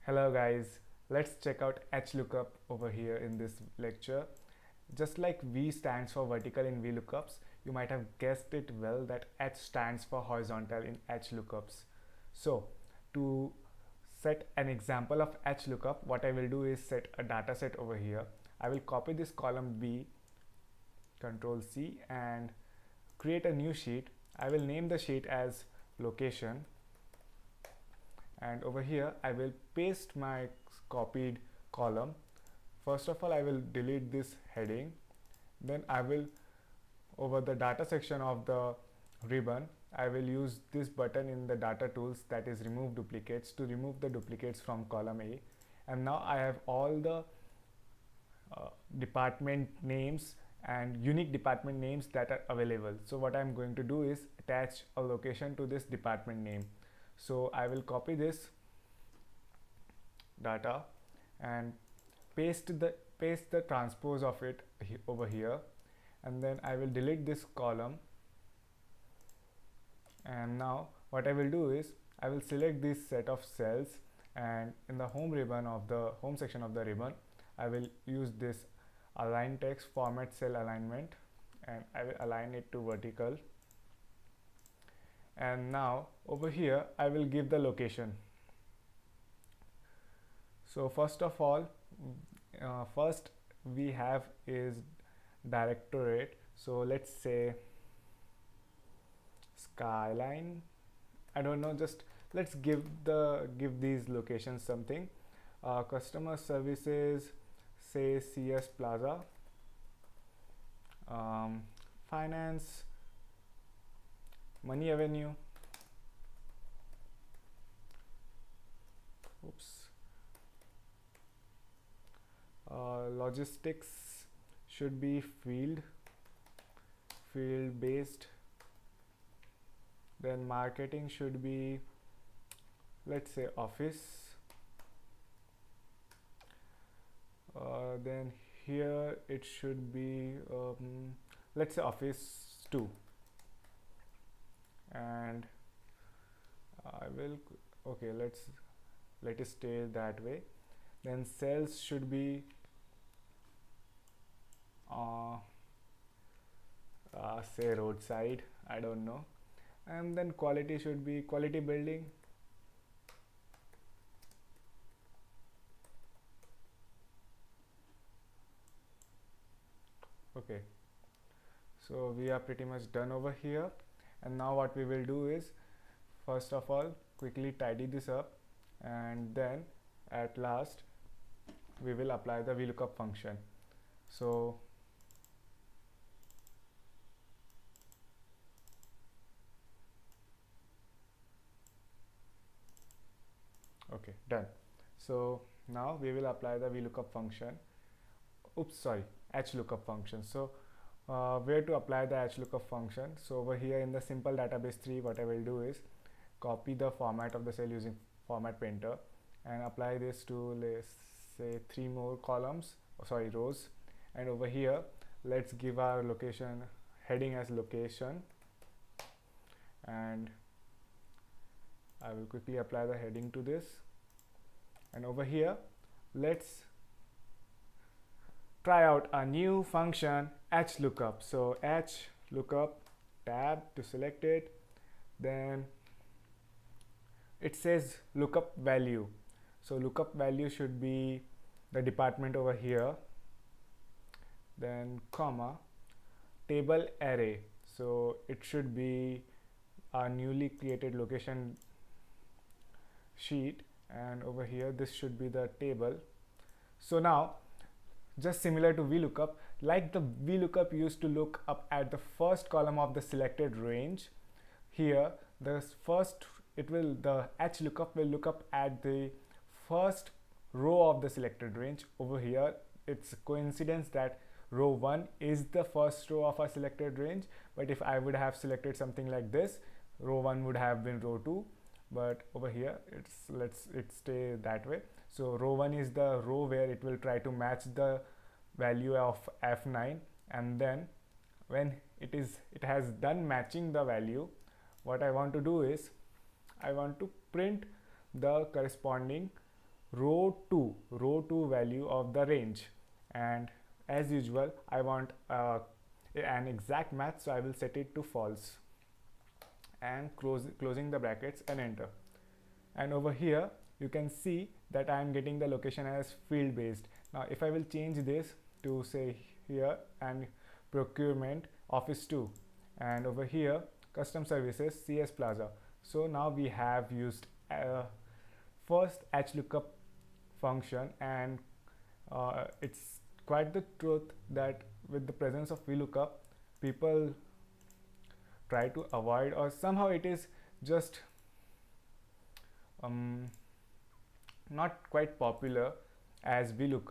Hello guys, let's check out Hlookup over here in this lecture. Just like V stands for vertical in VLOOKUPs, you might have guessed it well that H stands for horizontal in Hlookups. So to set an example of Hlookup, what I will do is set a data set over here. I will copy this column B, Control C, and create a new sheet. I will name the sheet as location, and over here I will paste my copied column. First of all, I will delete this heading. Then I will, over the data section of the ribbon, I will use this button in the data tools, that is remove duplicates, to remove the duplicates from column A. And now I have all the department names and unique department names that are available. So what I'm going to do is attach a location to this department name. So I will copy this data and paste the transpose of it over here, and then I will delete this column. And now what I will do is I will select this set of cells, and in the home ribbon of the home section of the ribbon, I will use this align text format cell alignment, and I will align it to vertical. And now over here I will give the location. So first of all, first we have is directorate. So let's say skyline, I don't know, just let's give these locations something. Customer services, say CS Plaza. Finance, Money Avenue. Logistics should be field based. Then marketing should be, let's say, office. Then here it should be let's say office 2, and I will, okay, let it stay that way. Then sales should be say roadside, I don't know. And then quality should be quality building. Okay, so we are pretty much done over here. And now what we will do is, first of all, quickly tidy this up, and then at last we will apply the VLOOKUP function. So okay, done. So now we will apply the VLOOKUP function. Hlookup function. So where to apply the Hlookup function? So over here in the simple database 3, what I will do is copy the format of the cell using format painter and apply this to, let's say, 3 more rows. And over here let's give our location heading as location, and I will quickly apply the heading to this. And over here let's try out a new function, Hlookup. So Hlookup, tab to select it, then it says lookup value. So lookup value should be the department over here, then comma, table array. So it should be a newly created location sheet, and over here this should be the table. So now, just similar to VLOOKUP, like the VLOOKUP used to look up at the first column of the selected range, here the Hlookup will look up at the first row of the selected range. Over here it's a coincidence that row 1 is the first row of our selected range, but if I would have selected something like this, row 1 would have been row 2, but over here let's stay that way. So row 1 is the row where it will try to match the value of F9, and then when it has done matching the value, what I want to do is I want to print the corresponding row 2 value of the range, and as usual I want an exact match, so I will set it to false and closing the brackets and enter. And over here you can see that I am getting the location as field based. Now if I will change this to say here and procurement office 2, and over here custom services CS Plaza, so now we have used first Hlookup function, and it's quite the truth that with the presence of VLOOKUP people try to avoid, or somehow it is just not quite popular as VLOOKUP.